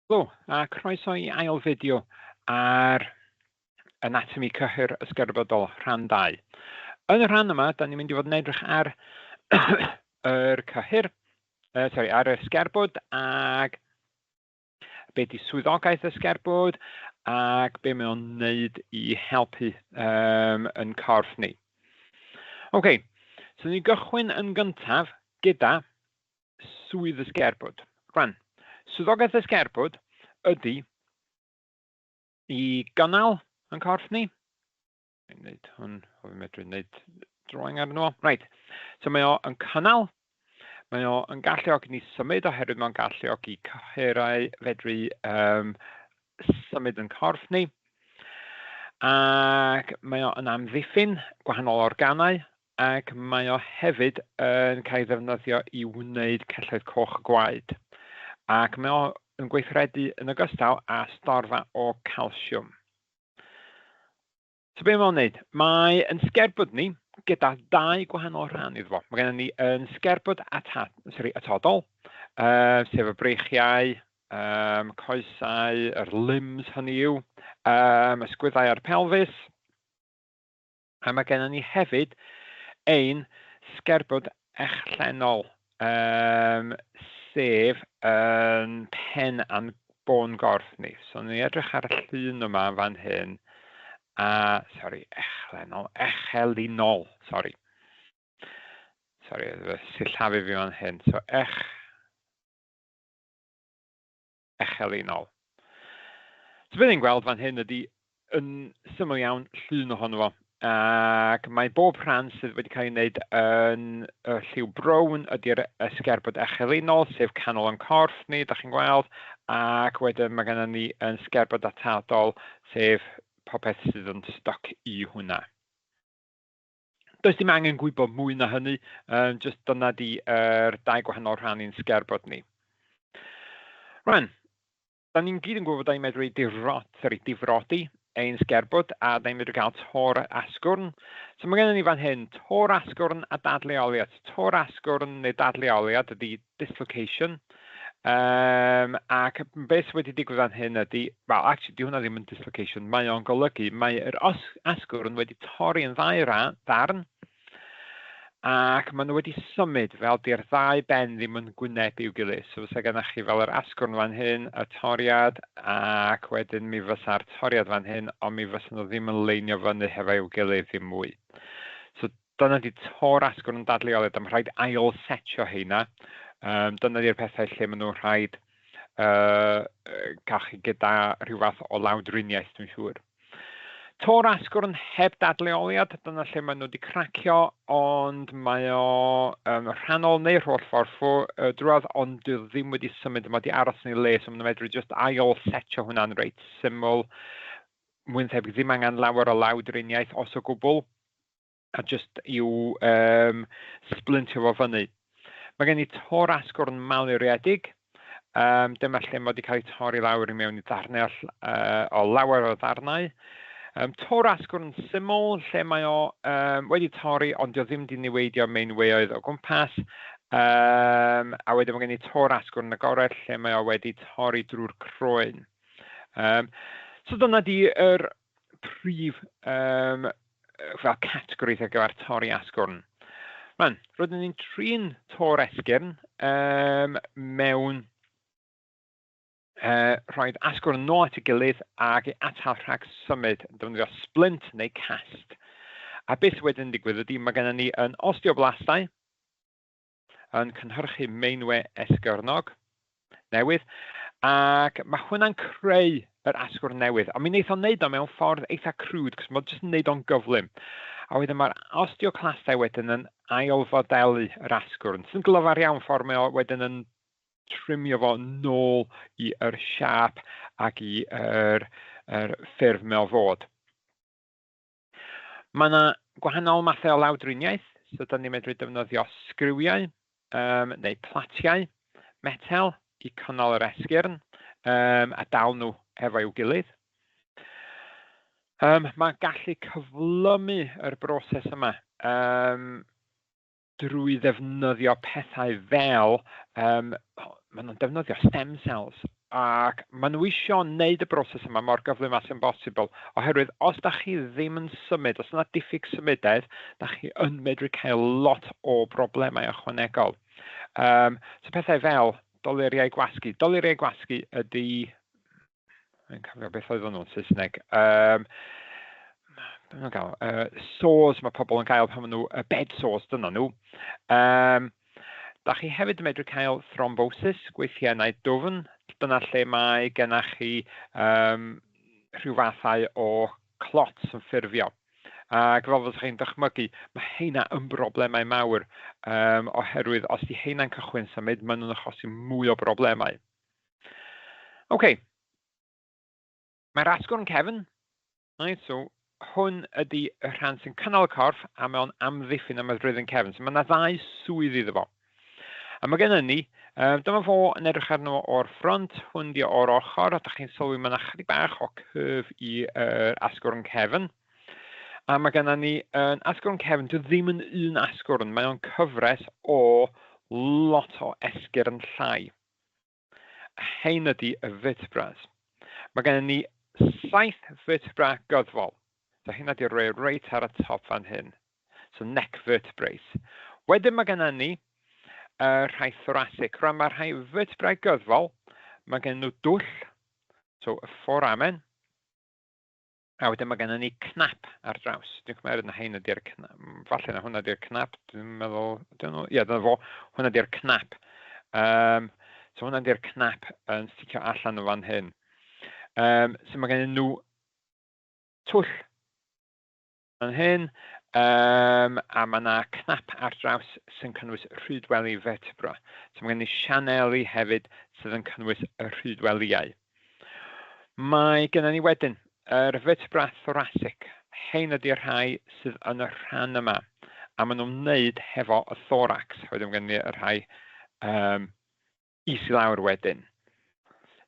Helo, a croeso I ail fideo ar Anatomi Cyhyrsgerbydol rhan 2. Yn y rhan yma, da ni'n mynd I fod yn edrych ar ar y sgerbwd ac be di swyddogaeth y sgerbwd ac be mae o'n wneud I helpu yn corff ni. OK, so ni gychwyn yn gyntaf gyda swydd y sgerbwd. Rwan, swyddogaeth y sgerbwd ydy I gynnal yn corff ni. Fi'n gwneud hwn, o fi'n medru wneud drawing arno. Right, so mae o yn cynnal, mae o yn galluogi ni symud oherwydd mae'n galluogi cyhyrau fedru symud yn corff ni. Ac mae o yn amddiffyn gwahanol organau ac mae o hefyd yn cael ei ddefnyddio I wneud celloedd coch gwaed. Ac mae o yn gweithredu yn ogystal â storfa o calsiwm. So be mae o'n wneud? Mae yn sgerbwd ni gyda 2 gwahanol rhan iddo fo. Mae gennym ni yn sgerbwd atodol, sef y breichiau, coesau, yr limbs hynny yw, ysgwyddau a'r pelfis. A mae gennym ni hefyd ein sgerbwd echlennol, sef yn pen a'n bôn gorff ni. So ni edrych ar y llun yma fan hyn. Echelinol, sori, sillafu fi fan hyn. So echelinol. So be ni'n gweld fan hyn ydy yn syml iawn llun ohono fo. Ac mae bob rhan sydd wedi cael ei wneud yn y lliw brown ydy'r sgerbwd echelinol, sef canol yn corff ni, da chi'n gweld. Ac wedyn mae gennym ni yn sgerbwd atodol, sef popeth sydd yn stoc I hwnna. Does dim angen gwybod mwy na hynny, jyst dyna di'r 2 gwahanol rhan i'n sgerbwd ni. Rwan, da ni'n gyd yn gwybod da ni'n medru difrodi ein sgerbwd a da ni'n medru cael tor asgwrn. So mae gennym ni fan hyn tor asgwrn a dadleoliad. Tor asgwrn neu dadleoliad ydy dislocation. Ac beth wedi digwydd fan hyn ydy, wel, actually, di hwnna ddim yn dislocation, mae o'n golygu, mae'r asgwrn wedi torri yn 2 ddarn, ac maen nhw wedi symud fel di'r 2 ben ddim yn gwynebu i'w gilydd. So fysa gennych chi fel yr asgwrn fan hyn, y toriad, ac wedyn mi fysa'r toriad fan hyn, ond mi fysa nhw ddim yn leinio fyny hefo i'w gilydd ddim mwy. So dyna di tor asgwrn dadleoliad, am rhaid ail setio heina. Dyna di'r pethau lle maen nhw'n rhaid cachu gyda rhyw fath o lawdriniaeth, dwi'n siŵr. Tor asgwrn heb dadleoliad, dyna lle maen nhw wedi cracio, ond mae o rhannol neu'r holl ffordd drwodd, ond dwi ddim wedi symud, mae wedi aros yn ei le, so maen nhw'n medru just ail setio hwnna'n reit syml. Mwyn thebyg ddim angen lawer o lawdriniaeth os o gwbl, a just i'w splintio fo fyny. Mae gen I tor asgwrn maluriedig. Dyma lle mae wedi cael ei torri lawr I mewn I ddarnau o lawer o ddarnau. Tor asgwrn syml, lle mae o wedi torri, ond dio ddim wedi niweidio meinweoedd o gwmpas. A wedyn mae gen I tor asgwrn agored, lle mae o wedi torri drwy'r croen. So dyna di'r prif fel categories ar gyfer torri asgwrn. Rwan, rydyn ni'n trin tor esgyrn mewn rhoid asgwrn nôl at ei gilydd ac atal rhag symud yn defnyddio splint neu cast. A beth wedyn digwydd ydy, mae gennym ni yn osteoblastau yn cynhyrchu meinwe esgyrnog newydd, ac mae hwnna'n creu yr asgwrn newydd. Ond mi wneith o'n wneud o mewn ffordd eitha crwd, cos mae'n jyst yn wneud o'n gyflym. A wedyn mae'r osteoclastau wedyn yn ailfodelu yr asgwrn. Sy'n glyfar iawn ffordd mae o wedyn yn trimio fo nôl i'r siap ac i'r ffurf mae o fod. Mae yna gwahanol mathau o lawdriniaeth, so da ni'n medru defnyddio sgriwiau neu platiau metal I cynnal yr esgyrn a dal nhw efo i'w gilydd. Mae gallu cyflymu yr broses yma drwy ddefnyddio pethau fel, maen nhw'n defnyddio stem cells ac maen nhw eisiau wneud y broses yma mor gyflym as yn bosibl, oherwydd os da chi ddim yn symud, os yna diffyg symudedd, da chi yn medru cael lot o broblemau ychwanegol. So pethau fel doluriau gwasgu. Doluriau gwasgu ydy... Mae'n cofio beth oedd nhw'n Saesneg. Sores mae pobl yn cael pan maen nhw, bed sores dyna nhw. Da chi hefyd yn medru cael thrombosis, gweithiannau dwfn. Dyna lle mae gennych chi rhyw fathau o clots yn ffurfio. Ac fel fyddwch chi'n dychmygu, mae heina yn broblemau mawr, oherwydd os di heina'n cychwyn symud, maen nhw'n achosi mwy o broblemau. OK. Mae'r asgwrn cefn. So, hwn ydy y rhan sy'n cynnal y corff a mewn amddiffyn am y dryddyn cefn. So, mae yna ddau swydd iddo fo. A mae gennym ni, dyma fo yn edrych arno o'r ffront, hwn di o'r ochr, a da chi'n sylwi mae yna chydig bach o cyf i'r asgwrn cefn. A mae gennym ni yn asgwrn cefn, dwi ddim yn un asgwrn, mae o'n cyfres o lot o esgyrn llai. Hein ydy y vertebras. Mae gennym ni 7 vertebra gyddfol. So hyn ydy'r reit ar y top fan hyn. So neck vertebrae. Wedyn mae gennym ni rhai thoracic. Rwan mae rhai vertebrau gyddfol, mae gen nhw dwll, so y foramen, a wedyn mae gen ni cnap ar draws. Dwi'n cymryd na hyn ydy'r cnap, falle na hwnna ydy'r cnap, dwi'n meddwl, dyna fo, hwnna ydy'r cnap. So hwnna ydy'r cnap yn sticio allan o fan hyn. So mae gen nhw twll fan hyn, a mae yna cnap ar draws sy'n cynnwys rhwydweli vertebra. So mae gen i sianeli hefyd sydd yn cynnwys y rhwydweliau. Mae gen ni wedyn yr vertebra thoracic. Hein ydy'r rhai sydd yn y rhan yma. A maen nhw'n wneud hefo y thorax. Wedyn gen ni y rhai is i lawr wedyn.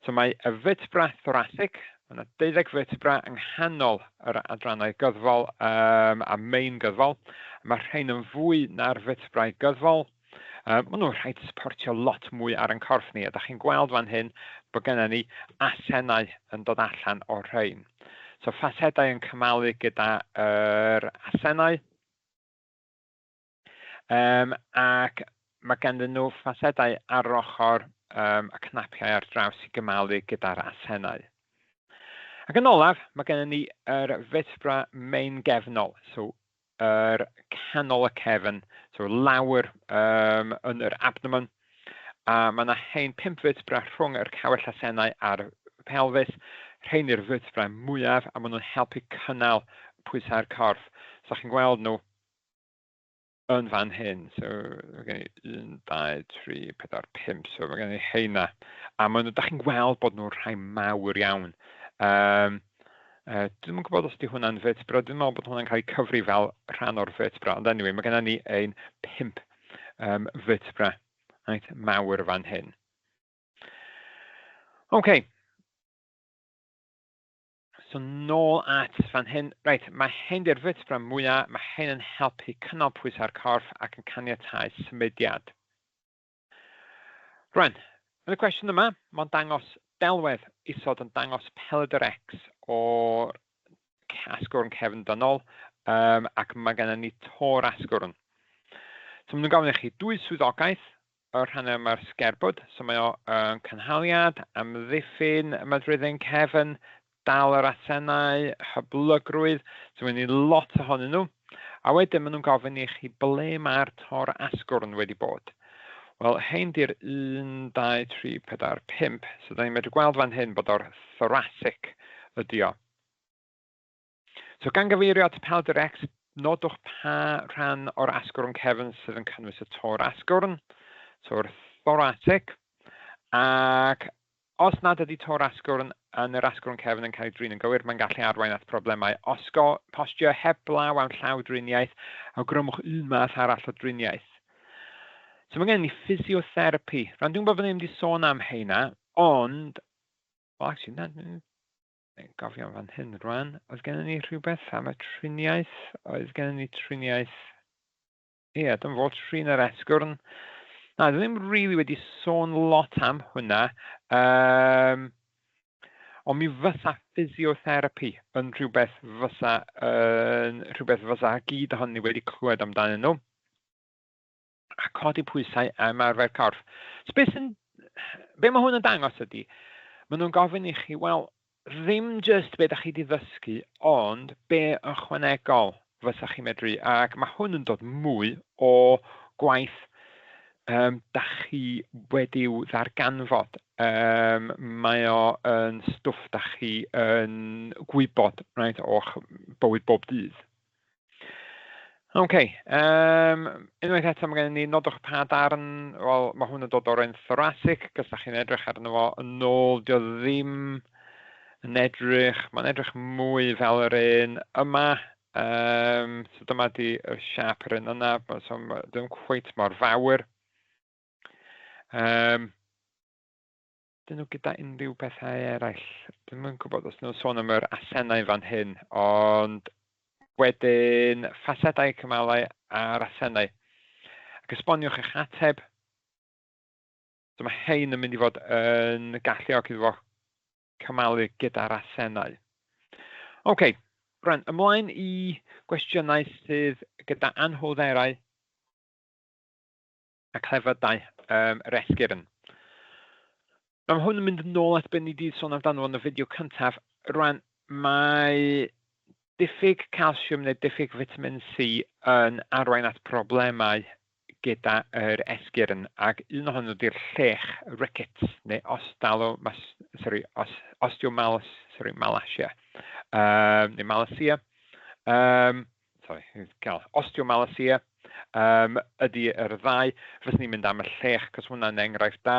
So mae y vertebra thoracic, mae yna 12 vertebra yng nghanol yr adrannau gyddfol a main gyddfol. Mae rhain yn fwy na'r vertebrau gyddfol. Maen nhw'n rhaid supportio lot mwy ar ein corff ni. A da chi'n gweld fan hyn bod gennym ni asennau yn dod allan o'r rhain. So fasedau yn cymalu gyda yr asennau. Ac mae ganddyn nhw fasedau ar ochr a cnapiau ar draws i gymalu gyda'r asennau. Ac yn olaf, mae gennym ni yr vertebra main gefnol, so yr canol y cefn, so lawr yn yr abdomen. A mae yna hein 5 vertebra rhwng yr cawell asennau a'r pelfis. Rhain yw'r vertebra mwyaf a maen nhw'n helpu cynnal pwysau'r corff. So chi'n gweld nhw yn fan hyn. So mae gen i 1, 2, 3, 4, 5. So mae gen i heina. A da chi'n gweld bod nhw'n rhai mawr iawn. Dwi'n yn gwybod os di hwnna'n vertebra, dwi'n meddwl bod hwnna'n cael ei cyfri fel rhan o'r vertebra, ond anyway, mae gennym ni ein 5 vertebra mawr fan hyn. OK. So nôl at fan hyn. Reit, mae hyn di'r vertebra mwyaf, mae hyn yn helpu cynnal pwysau'r corff ac yn caniatáu symudiad. Rwan, yn y cwestiwn yma, mae'n dangos delwedd isod yn dangos pelydr X o asgwrn cefn dynol ac mae gennym ni tor asgwrn. So maen nhw'n gofyn i chi 2 swyddogaeth o'r rhan yma'r sgerbwd. So mae o'n cynhaliad, amddiffyn, ymedryddyn cefn, dal yr asennau, hyblygrwydd. So mae ni lot ohonyn nhw. A wedyn maen nhw'n gofyn i chi ble mae'r tor asgwrn wedi bod. Wel, hein di'r 1, 2, 3, 4, 5. So, da ni'n medru gweld fan hyn bod o'r thoracic ydi o. So, gan gyfeirio at pelydr X, nodwch pa rhan o'r asgwrn cefn sydd yn cynnwys y tor asgwrn. So, o'r thoracic. Ac os nad ydy tor asgwrn yn yr asgwrn cefn yn cael ei drin yn gywir, mae'n gallu arwain at problemau postio heblaw am llawdriniaeth, awgrymwch un math arall o driniaeth. So mae gen ni physiotherapy. Rhan dwi'n bod ni'n mynd i sôn am heina, ond... Wel, actually, gofio fan hyn rwan. Oedd gen ni rhywbeth am y triniaeth. Oedd gen ni triniaeth... Ie, dwi'n fod trin yr esgwrn. Na, dwi ddim really wedi sôn lot am hwnna, ond mi fysa physiotherapy yn rhywbeth fysa gyd ohoni wedi clywed amdanyn nhw. A codi pwysau ymarfer corff. So be mae hwn yn dangos ydy, maen nhw'n gofyn i chi, wel, ddim just be da chi wedi ddysgu, ond be ychwanegol fysa chi medru. Ac mae hwn yn dod mwy o gwaith da chi wedi'w ddarganfod. Mae o yn stwff da chi yn gwybod, right, o'ch bywyd bob dydd. Okay, unwaith eto mae gen i nodwch pa darn, wel, mae hwn yn dod o'r un thoracic, gos da chi'n edrych arno fo yn ôl, dio ddim yn edrych, mae'n edrych mwy fel yr un yma, so dyma di y siap yr un yna, so ddim cweit mor fawr. Dyn nhw gyda unrhyw bethau eraill, ddim yn gwybod os nhw'n sôn am yr asennau fan hyn, ond wedyn ffasedau cymalau a'r asennau. Ac esboniwch eich ateb. So mae hein yn mynd i fod yn galluog iddo fo cymalu gyda'r asennau. OK, rwan, ymlaen i gwestiynau sydd gyda anhwylderau a clefydau yr esgyrn. Mae hwn yn mynd yn ôl at be ni wedi sôn amdano yn y fideo cyntaf. Rwan, mae diffyg calsiwm neu diffyg vitamin C yn arwain at problemau gyda yr esgyrn, ac un ohonyn nhw ydy'r llech rickets neu osteomalacia, neu malacia. Osteomalacia ydy yr ddau. Fyswn ni'n mynd am y llech, cos hwnna'n enghraifft da.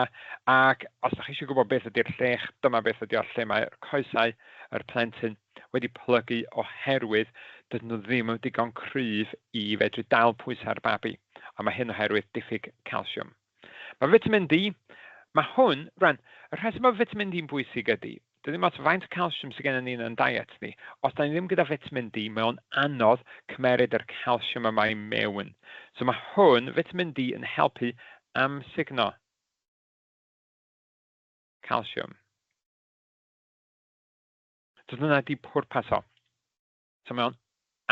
Ac os ydych chi eisiau gwybod beth ydy'r llech, dyma beth ydy o'r lle mae'r coesau, yr plentyn, wedi plygu oherwydd dydyn nhw ddim yn digon cryf i fedru dal pwysau'r babi. A mae hyn oherwydd diffyg calsiwm. Mae vitamin D, mae hwn, rhan, y rheswm mae vitamin D yn bwysig ydy, dydy ddim ots faint o calsiwm sydd gen ni'n yn diet ni. Os da ni ddim gyda vitamin D, mae o'n anodd cymeryd yr calsiwm yma i mewn. So mae hwn, vitamin D, yn helpu amsugno calsiwm. So dyna di pwrpas o. So mae o'n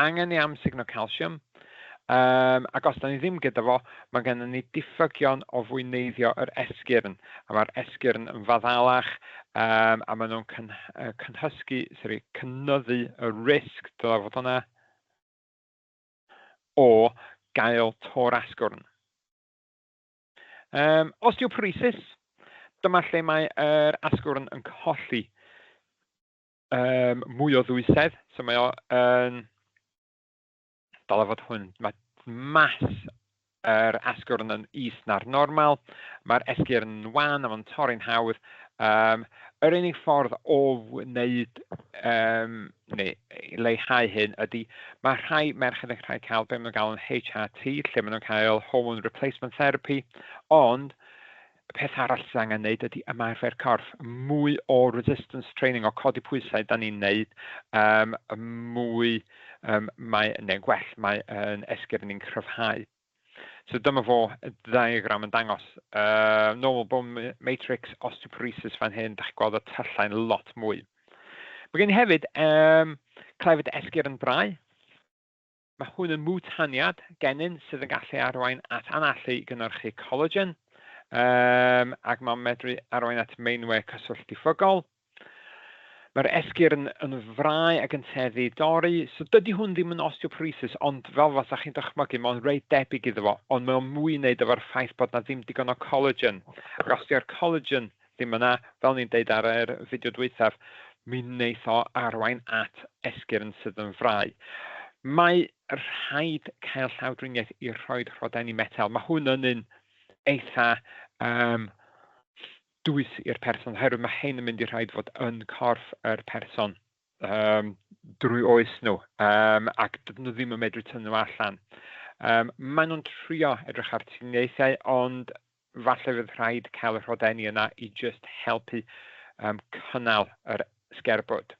angen i amsugno calsiwm. Ac os da ni ddim gyda fo, mae gennym ni diffygion o fwyneiddio yr esgyrn. A mae'r esgyrn yn faddalach, a maen nhw'n cynnyddu y risg, dylai fod hwnna, o gael tor asgwrn. Osteoporosis, dyma lle mae yr asgwrn yn colli mwy o ddwysedd. So mae o yn dylai fod hwn, mae mas yr asgwrn yn is na'r normal, mae'r esgyrn yn wan, a mae'n torri'n hawdd. Yr unig ffordd o wneud neu leihau hyn ydy, mae rhai merched yn cael be maen nhw'n gael yn HRT, lle maen nhw'n cael hormone replacement therapy, ond y peth arall sydd angen wneud ydy ymarfer corff. Mwy o resistance training o codi pwysau da ni'n wneud, mwy neu gwell mae yn esgyrn ni'n cryfhau. So dyma fo y diagram yn dangos normal bone matrix osteoporosis fan hyn, da chi'n gweld y tyllau lot mwy. Mae gen i hefyd clefyd esgyrn brau. Mae hwn yn mwtaniad gennym sydd yn gallu arwain at anallu i gynhyrchu collagen, ac mae'n medru arwain at meinwe cyswllt diffygol. Mae'r esgyrn yn frau ac yn teddu dorri, so dydy hwn ddim yn osteoporosis, ond fel fasa chi'n dychmygu, mae'n reit debyg iddo fo, ond mae'n mwy wneud efo'r ffaith bod na ddim digon o collagen. Ac os di'r collagen ddim yna, fel ni'n deud ar yr fideo dwythaf, mi wneith o arwain at esgyrn sydd yn frau. Mae rhaid cael llawdriniaeth i rhoi rhodeni metel. Mae hwn yn un eitha dwys i'r person, oherwydd mae hyn yn mynd i rhaid fod yn corff yr person drwy oes nhw, ac dydyn nhw ddim yn medru tynnu nhw allan. Maen nhw'n trio edrych ar triniaethau, ond falle fydd rhaid cael y rhodeni yna i just helpu cynnal yr sgerbwd.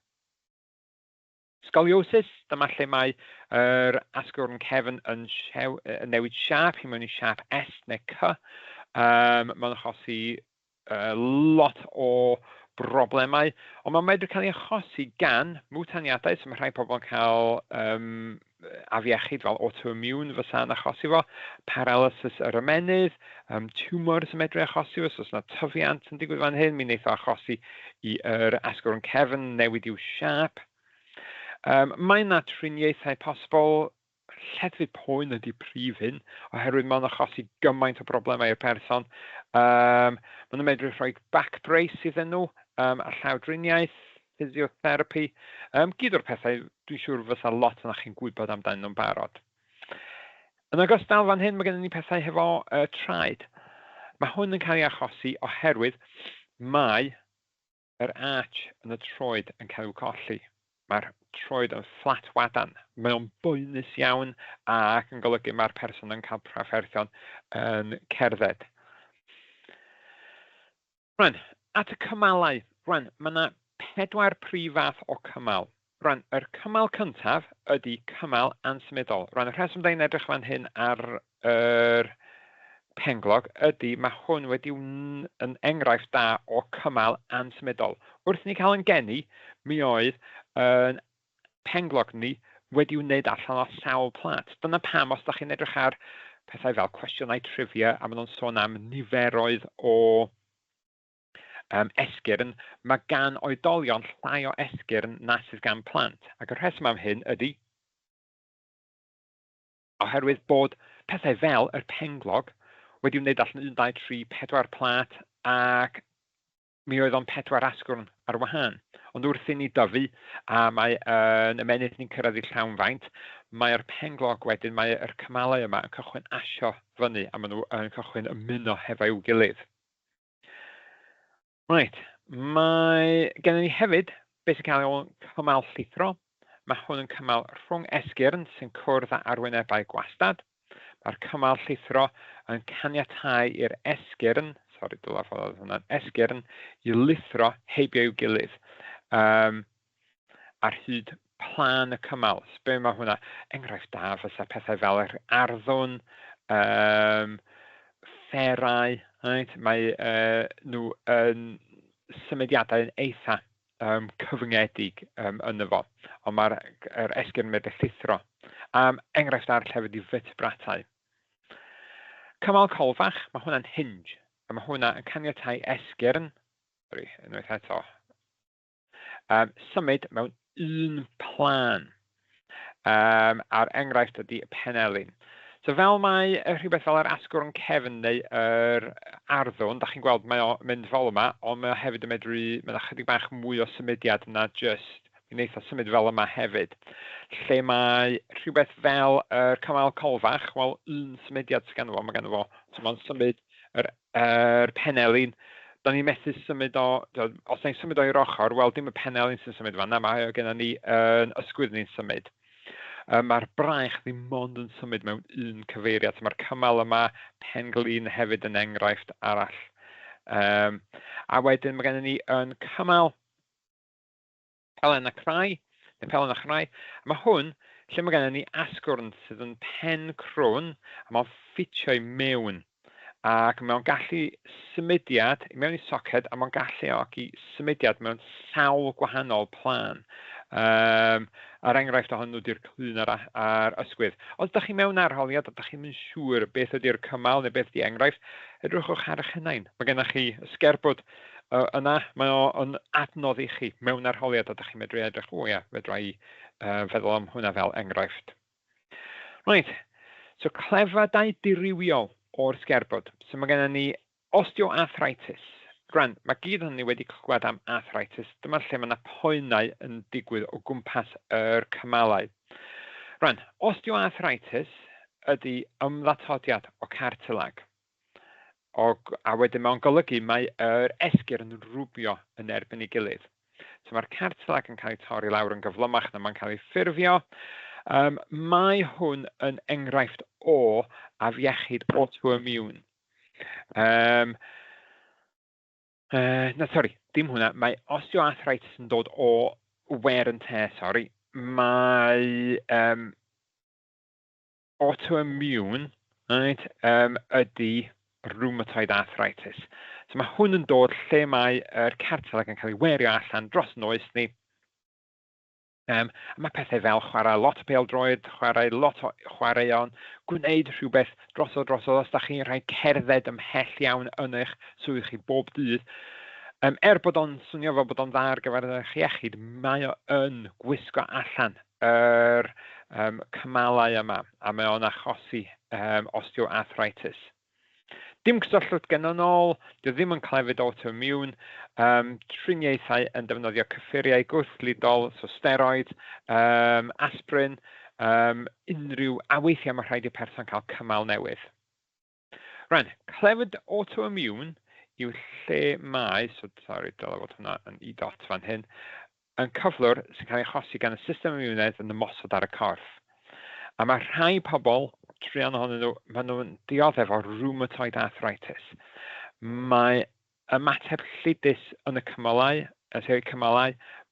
Scoliosis, dyma lle mae yr asgwrn cefn yn newid siap, i mewn i siap S neu C, Mae'n achosi lot o broblemau, ond mae'n medru cael ei achosi gan mwtaniadau, so mae rhai pobl yn cael afiechyd fel autoimmune fysa'n achosi fo, paralysis yr ymenydd, tumors yn medru achosi fo, so os yna tyfiant yn digwydd fan hyn, mi'n eitha achosi i'r asgwrn cefn newid i'w siap. Mae yna triniaethau posibl, lleddfu poen ydy prif hyn, oherwydd mae'n achosi gymaint o broblemau i'r person. Mae'n medru rhoi back brace iddyn nhw, a llawdriniaeth, physiotherapy, gyd o'r pethau, dwi'n siŵr fysa lot yna chi'n gwybod amdano nhw'n barod. Yn ogystal fan hyn, mae gennym ni pethau hefo traed. Mae hwn yn cael ei achosi oherwydd mae yr arch yn y troed yn cael i'w colli. Mae'r troed yn fflat wadan. Mae o'n boenus iawn ac yn golygu mae'r person yn cael trafferthion yn cerdded. Rwan, at y cymalau. Rwan, mae yna 4 prif fath o cymal. Rwan, yr cymal cyntaf ydy cymal ansymudol. Rwan, y rheswm da ni'n edrych fan hyn ar yr penglog ydy mae hwn wedi yn enghraifft da o cymal ansymudol. Wrth ni cael yn geni, mi oedd yn penglog ni wedi wneud allan o sawl plat. Dyna pam, os da chi'n edrych ar pethau fel cwestiynau trivia, a maen nhw'n sôn am niferoedd o esgyrn, mae gan oedolion llai o esgyrn na sydd gan plant. Ac y rheswm am hyn ydy oherwydd bod pethau fel yr penglog wedi wneud allan 1, 2, 3, 4 plat ac mi oedd o'n 4 asgwrn ar wahân. Ond wrth i ni dyfu a mae ymenydd ni'n cyrraedd i llawnfaint, mae'r penglog wedyn, mae'r cymalau yma yn cychwyn asio fyny a maen nhw yn cychwyn ymuno hefo'u gilydd. Right, mae gennym ni hefyd beth sy'n cael ei cymal llithro. Mae hwn yn cymal rhwng esgyrn sy'n cwrdd â arwynebau gwastad. Mae'r cymal llithro yn caniatáu i'r esgyrn, esgyrn i lithro heibio i'w gilydd ar hyd plan y cymal. So be mae hwnna? Enghraifft da fysa pethau fel yr arddwn, fferau, right? Mae nhw yn symudiadau yn eitha cyfyngedig yno fo, ond mae'r esgyrn medru llithro. Enghraifft arall hefyd i vertebratau. Cymal colfach, mae hwnna'n hinge, a mae hwnna yn caniatáu esgyrn, unwaith eto, symud mewn un plan. A'r enghraifft ydy y penelin. So fel mae rhywbeth fel yr asgwrn cefn neu yr arddwn, da chi'n gweld mae o'n mynd fel yma, ond mae hefyd yn medru, mae'n chydig bach mwy o symudiad na just, mi'n eitha symud fel yma hefyd. Lle mae rhywbeth fel yr cymal colfach, wel, un symudiad sy'n ganddo fo, mae ganddo fo, so mae'n symud yr penelin. Da ni'n methu symud o, os ni'n symud o'r ochr, wel, dim y penelin sy'n symud fan, mae gennym ni yn ysgwydd ni'n symud. Mae'r braich ddim ond yn symud mewn un cyfeiriad. Mae'r cymal yma, penglin hefyd yn enghraifft arall. A wedyn mae gennym ni yn cymal pelen a chrau, neu pelen a chrau. Mae hwn, lle mae gennym ni asgwrn sydd yn pen crwn, a mae'n ffitio i mewn. Ac mae'n gallu symudiad mewn i soced, a mae'n gallu ogi symudiad mewn sawl gwahanol plan. A'r enghraifft ohonyn nhw ydy'r clun ar ysgwydd. Os ydych chi mewn arholiad, ydych chi'n mynd siŵr beth ydy'r cymal neu beth ydy enghraifft, edrychwch ar eich hunain. Mae gennych chi ysgerbyd yna, mae o'n adnodd i chi mewn arholiad, ydych chi'n medru edrych, fedra i feddwl am hwnna fel enghraifft. Right, so clefydau diriwiol o'r sgerbyd. So mae gennym ni osteoarthritis. Rwan, mae gyd hynny wedi clywed am arthritis. Dyma lle mae yna poenau yn digwydd o gwmpas yr cymalau. Rwan, osteoarthritis ydy ymlatodiad o cartilag. A wedyn mae'n golygu mae yr esgyrn yn rwbio yn erbyn ei gilydd. So mae'r cartilag yn cael ei torri lawr yn gyflymach na mae'n cael ei ffurfio. Mae hwn yn enghraifft o afiechyd autoimmune. Dim hwnna. Mae osteoarthritis yn dod o wear and tear, Mae autoimmune ydy rheumatoid arthritis. So mae hwn yn dod lle mae cartilag yn cael ei werio allan dros noes ni. Mae pethau fel chwarae lot o pêl-droed, chwarae lot o chwaraeon, gwneud rhywbeth drosodd, os da chi'n rhoi cerdded ymhell iawn yn eich swydd chi bob dydd. Bod o'n swnio fel bod o'n dda ar gyfer eich iechyd, mae o yn gwisgo allan yr cymalau yma, a mae o'n achosi osteoarthritis. Dim cysylltiad genonol, dio ddim yn clefyd autoimmune, triniaethau yn defnyddio cyffuriau gwrthlidol, so steroid, aspirin, unrhyw, a weithiau mae rhaid i person cael cymal newydd. Rhaid, clefyd autoimmune yw lle mae, dyle fod hwnna yn e-dot fan hyn, yn cyflwr sy'n cael ei achosi gan y system immunaidd yn ymosod ar y corff. A mae rhai pobl, trian ohonyn nhw, maen nhw'n dioddef efo rheumatoid arthritis. Mae ymateb lludus yn y cymalau,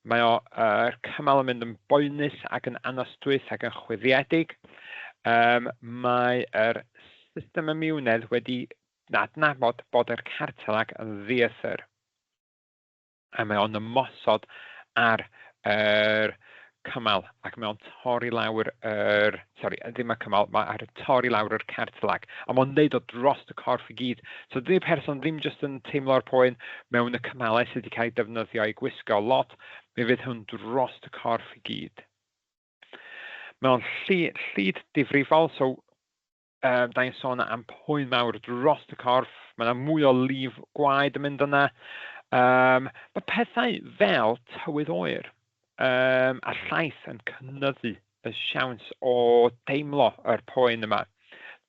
mae o'r cymal yn mynd yn boenus ac yn anostwyth ac yn chwyddiedig. Mae'r system immunaidd wedi adnabod bod yr cartilag yn ddieithr. A mae o'n ymosod ar yr cymal ac mae o'n torri lawr ddim y cymal, mae ar torri lawr yr cartilag. A mae'n neud o dros y corff i gyd. So dydi'r person ddim jyst yn teimlo'r poen mewn y cymalau sydd wedi cael ei defnyddio i gwisgo lot, mi fydd hwn dros y corff i gyd. Mae o'n llyd difrifol, so da ni'n sôn am poen mawr dros y corff, mae yna mwy o lif gwaed yn mynd yna. Mae pethau fel tywydd oer a llaeth yn cynyddu y siawns o deimlo yr poen yma.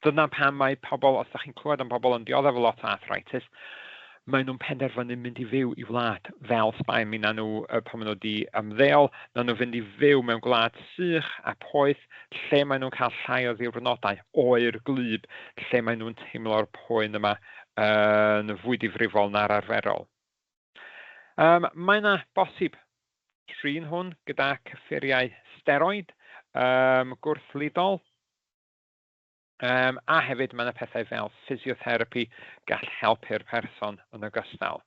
Dyna pam mae pobl, os da chi'n clywed am pobl yn dioddef lot o arthritis, mae nhw'n penderfynu mynd i fyw i wlad fel Sbaen. Mi na nhw, pan maen nhw wedi ymddeol, na nhw fynd i fyw mewn gwlad sych a poeth, lle mae nhw'n cael llai o ddiwrnodau oer glub, lle mae nhw'n teimlo'r poen yma yn fwy difrifol na'r arferol. Mae yna bosib trin hwn gyda cyffuriau steroid, gwrthlidol, a hefyd mae yna pethau fel physiotherapy gall helpu'r person yn ogystal.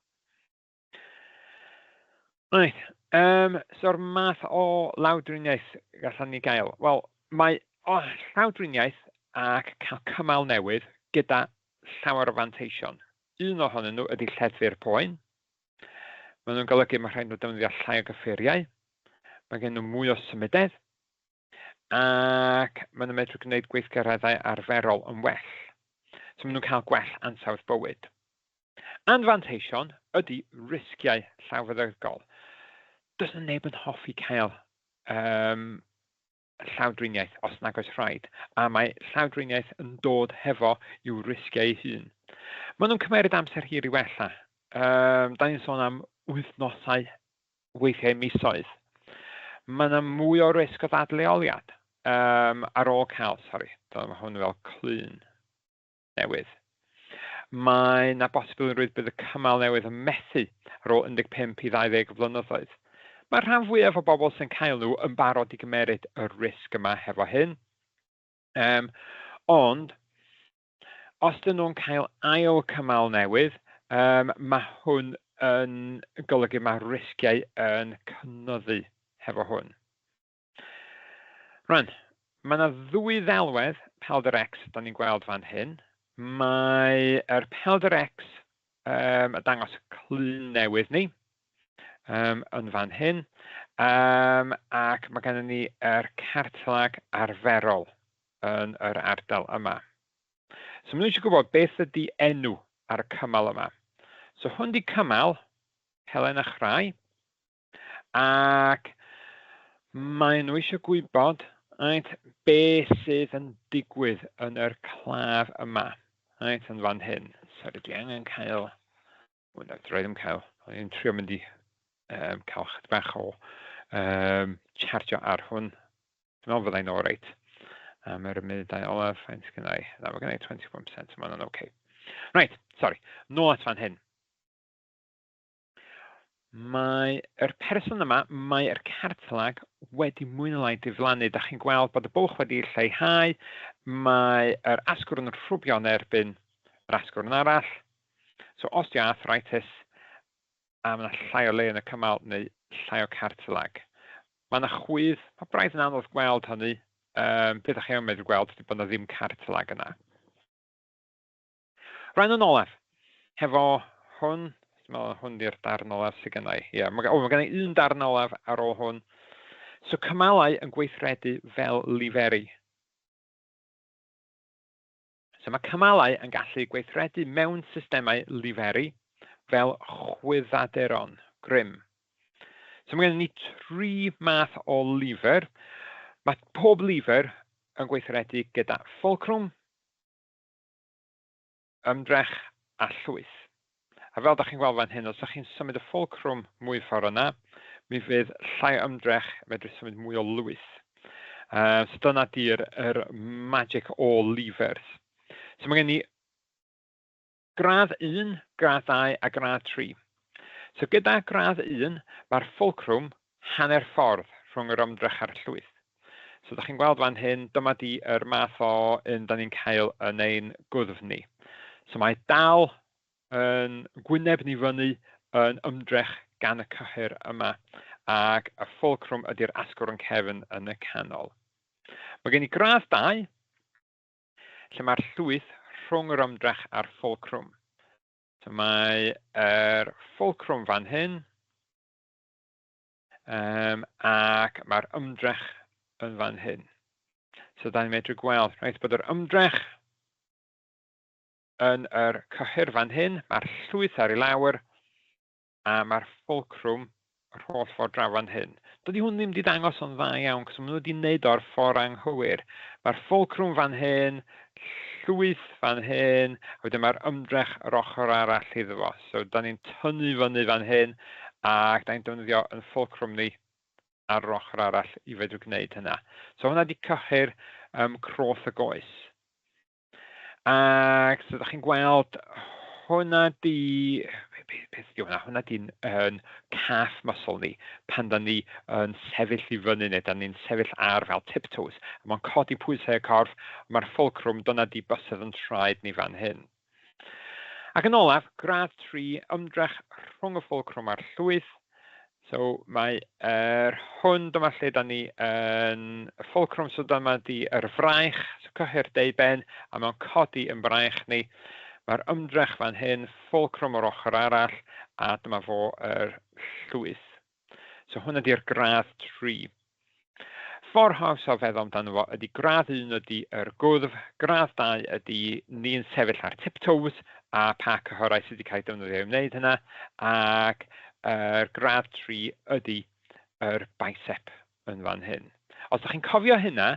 Right. So'r math o lawdriniaeth gallwn ni gael. Wel, mae llawdriniaeth ac cael cymal newydd gyda llawer o fanteision. Un ohonyn nhw ydy lleddfu'r poen. Mae nhw'n golygu mae rhaid nhw defnyddio llai o gyffuriau. Mae gen nhw mwy o symudedd. Ac maen nhw'n medru gwneud gweithgareddau arferol yn well. So maen nhw'n cael gwell ansawdd bywyd. Anfanteision ydy risgiau llawfeddygol. Does yna neb yn hoffi cael llawdriniaeth os nag oes rhaid. A mae llawdriniaeth yn dod hefo i'w risgiau ei hun. Maen nhw'n cymeryd amser hir i wella. Da ni'n sôn am wythnosau, weithiau misoedd. Mae yna mwy o risg o ddadleoliad ar ôl cael, dyma hwn fel clun newydd. Mae yna bosibilrwydd bydd y cymal newydd yn methu ar ôl 15 i 20 flynyddoedd. Mae'r rhan fwyaf o bobl sy'n cael nhw yn barod i gymeryd y risg yma hefo hyn. Ond, os dyn nhw'n cael ail cymal newydd, mae hwn yn golygu mae risgiau yn cynyddu hefo hwn. Rwan, mae yna ddwy ddelwedd Pelder-X da ni'n gweld fan hyn. Mae'r Pelder-X yn dangos clun newydd ni yn fan hyn. Ac mae gennym ni yr cartilag arferol yn yr ardal yma. So maen nhw eisiau gwybod beth ydy enw ar y cymal yma. So hwn di cymal, Helen a Chrau, ac mae nhw eisiau gwybod beth sydd yn digwydd yn yr claf yma. Yn fan hyn. Sori, dwi angen cael, dwi ddim cael, dwi'n trio mynd i cael chydig bach o chargio ar hwn. Dwi'n meddwl fyddai'n o reit. Mae'r munudau olaf, faint gynnau. Na, mae gynnau 20%, mae'n yn oce. Right, sori, nôl at fan hyn. Mae'r person yma, mae'r cartilag wedi mwy neu lai diflannu. Da chi'n gweld bod y bwlch wedi lleihau, mae'r asgwrn yn rhwbio yn erbyn yr asgwrn arall. So os di arthritis, a mae yna llai o le yn y cymal neu llai o cartilag. Mae yna chwydd, mae braidd yn anodd gweld hynny, beth ych chi'n medru gweld ydy bod yna ddim cartilag yna. Rhaid yn olaf, hefo hwn, hwn di'r darn olaf sydd gennau. Ie, mae gennau un darn olaf ar ôl hwn. So cymalau yn gweithredu fel liferi. So mae cymalau yn gallu gweithredu mewn systemau liferi fel chwyddaduron, grym. So mae gen ni 3 math o lifer. Mae pob lifer yn gweithredu gyda fulcrum, ymdrech a llwyth. A fel ydych chi'n gweld fan hyn, os ydych chi'n symud y fulcrum mwy ffordd yna, mi fydd llai ymdrech medru symud mwy o lwyth. So dyna di'r magic o levers. So mae gen ni gradd 1, gradd 2 a gradd 3. So gyda gradd 1, mae'r fulcrum hanner ffordd rhwng yr ymdrech a'r llwyth. So ydych chi'n gweld fan hyn, dyma di'r math o un da ni'n cael yn ein gwddf ni. So mae dal yn gwyneb ni fyny yn ymdrech gan y cyhyr yma, ac y fulcrum ydy'r asgwrn cefn yn y canol. Mae gen i gradd 2, lle mae'r llwyth rhwng yr ymdrech a'r fulcrum. So mae'r fulcrum fan hyn, ac mae'r ymdrech yn fan hyn. So da ni'n medru gweld, rhaid bod yr ymdrech yn yr cyhyr fan hyn, mae'r llwyth ar ei lawr, a mae'r fulcrum yr holl ffordd draw fan hyn. Dydy hwn ddim wedi dangos o'n dda iawn, cos maen nhw wedi wneud o'r ffordd anghywir. Mae'r fulcrum fan hyn, llwyth fan hyn, a wedyn mae'r ymdrech yr ochr arall iddo fo. So da ni'n tynnu fyny fan hyn, ac da ni'n defnyddio yn fulcrum ni ar yr ochr arall i fedru gwneud hynna. So hwnna di cyhyr croth y goes. Ac so ydych chi'n gweld, hwnna di, beth di hwnna? Hwnna di'n calf muscle ni, pan da ni yn sefyll i fyny neu da ni'n sefyll ar fel tiptoes. Mae'n codi pwysau y corff, mae'r fulcrum, dyna di bysedd yn traed ni fan hyn. Ac yn olaf, gradd 3, ymdrech rhwng y fulcrum a'r llwyth. So mae hwn, dyma lle da ni yn y fulcrum, so dyma di fraich, so cyhyr deuben, a mae'n codi yn braich ni. Mae'r ymdrech fan hyn, fulcrum o'r ochr arall, a dyma fo llwyth. So hwnna di'r gradd 3. Ffordd haws o feddwl amdano fo ydy gradd 1 ydy gwddf, gradd 2 ydy ni'n sefyll ar tiptoes, a pa cyhorau sydd wedi cael defnyddio i wneud hynna, ac gradd 3 ydy bicep yn fan hyn. Os ydych chi'n cofio hynna,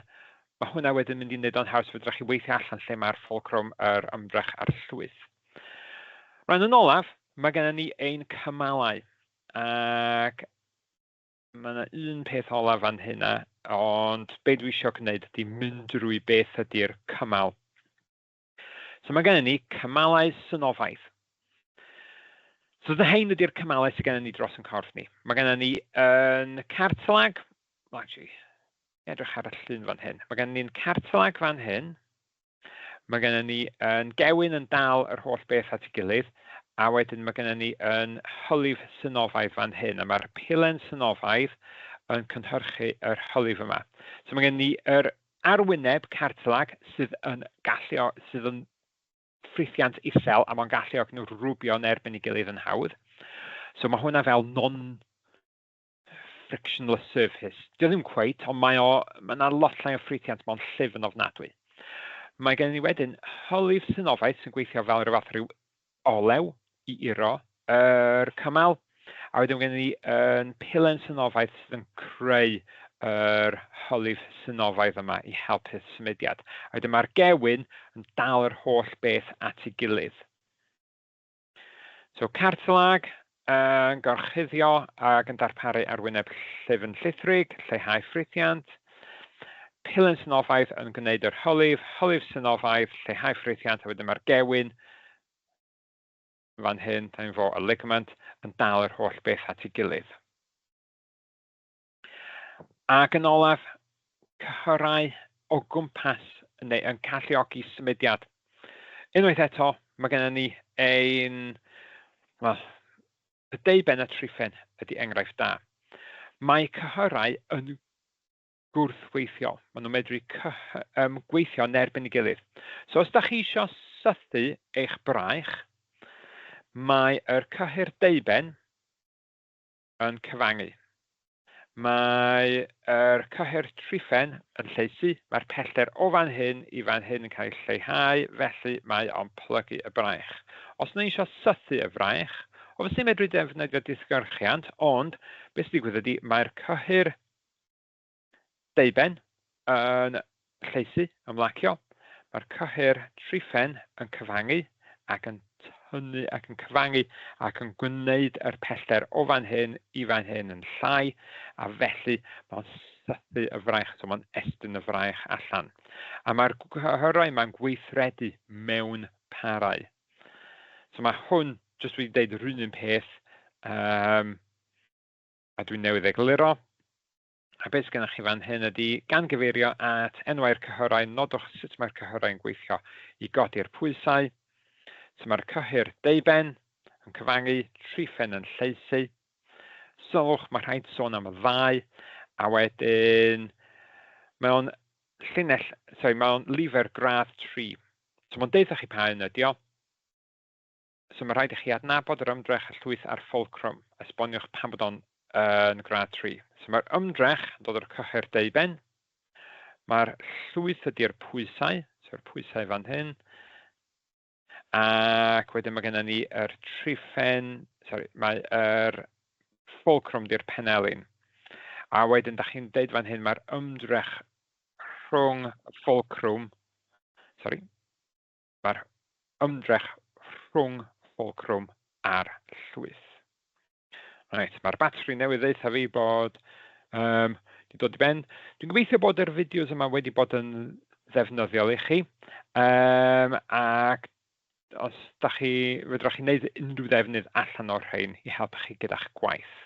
mae hwnna wedyn mynd i wneud o'n haws fedrwch chi weithio allan lle mae'r fulcrum yr ymdrech a'r llwyth. Rhaid yn olaf, mae gennym ni ein cymalau. Ac mae yna un peth olaf fan hynna, ond be dwi eisiau gwneud ydy mynd drwy beth ydy'r cymal. So mae gennym ni cymalau synofaeth. So hein ydy'r cymalau sydd gennym ni dros yn corff ni. Mae gennym ni cartilag, edrych ar y llun fan hyn. Mae gennym ni'n cartilag fan hyn. Mae gennym ni gewyn yn dal yr holl beth at ei gilydd, a wedyn mae gennym ni hylif synofaidd fan hyn, a mae'r pilen synofaidd yn cynhyrchu yr hylif yma. So mae gennym ni arwyneb cartilag sydd yn ffrithiant isel, a mae'n galluog nhw rwbio yn erbyn ei gilydd yn hawdd. So mae hwnna fel non-frictionless surface. Dio ddim cweit, ond mae yna lot llai o ffrithiant mewn llif yn ofnadwy. Mae gen i wedyn hylif synofaeth sy'n gweithio fel rhyw fath rhyw olew i uro yr cymal, a wedyn gen i pilen synofaeth sydd yn creu yr hylif synofaidd yma i helpu symudiad. A wedyn mae'r gewyn yn dal yr holl beth at ei gilydd. So cartilag yn gorchuddio ac yn darparu arwyneb llyfn llithrig, lleihau ffrithiant. Pilen synofaidd yn gwneud yr hylif synofaidd, lleihau ffrithiant, a wedyn mae'r gewyn fan hyn, da'n fo y ligament, yn dal yr holl beth at ei gilydd. Ac yn olaf, cyhyrau o gwmpas yn galluogi symudiad. Unwaith eto, mae gennym ni wel, y deuben a triffen ydy enghraifft da. Mae cyhyrau yn gwrthweithiol. Maen nhw'n medru gweithio yn erbyn ei gilydd. So os da chi eisiau sythu eich braich, mae yr cyhyr deuben yn cyfangu. Mae yr cyhyr triffen yn lleisu. Mae'r pellter o fan hyn i fan hyn yn cael ei lleihau, felly mae o'n plygu y braich. Os yna eisiau sythu y braich, obviously medru defnyddio disgyrchiant, ond beth sy'n digwydd ydy mae'r cyhyr deuben yn lleisu, ymlacio. Mae'r cyhyr triffen yn cyfangu ac yn tynnu ac yn cyfangu ac yn gwneud yr pellter o fan hyn i fan hyn yn llai, a felly mae'n sythu y fraich, so mae'n estyn y fraich allan. A mae'r cyhyrau mae'n gweithredu mewn parau. So mae hwn, jyst wedi deud yr un peth, a dwi'n newydd egluro. A beth sydd gennych chi fan hyn ydy, gan gyfeirio at enwau'r cyhyrau, nodwch sut mae'r cyhyrau yn gweithio i godi'r pwysau. So mae'r cyhyr deuben yn cyfangu, triffen yn lleisu. Sylwch, mae rhaid sôn am y ddau, a wedyn mewn llinell, mewn lifer gradd 3. So mae'n deud chi pa un ydi o. So mae rhaid i chi adnabod yr ymdrech y llwyth ar ffulcrum, esboniwch pan bod o'n yn gradd 3. So mae'r ymdrech yn dod o'r cyhyr deuben. Mae'r llwyth ydy'r pwysau, so'r pwysau fan hyn. Ac wedyn mae gennym ni yr triffen, mae'r ffulcrum di'r penelin. A wedyn, da chi'n deud fan hyn, mae'r ymdrech rhwng ffulcrum, mae'r ymdrech rhwng ffulcrum a'r llwyth. Right, mae'r batri newydd ddeutha fi bod wedi dod i ben. Dwi'n gobeithio bod yr fideos yma wedi bod yn ddefnyddiol i chi. Ac os da chi, fedrwch chi wneud unrhyw ddefnydd allan o'r rhain i helpu chi gyda'ch gwaith.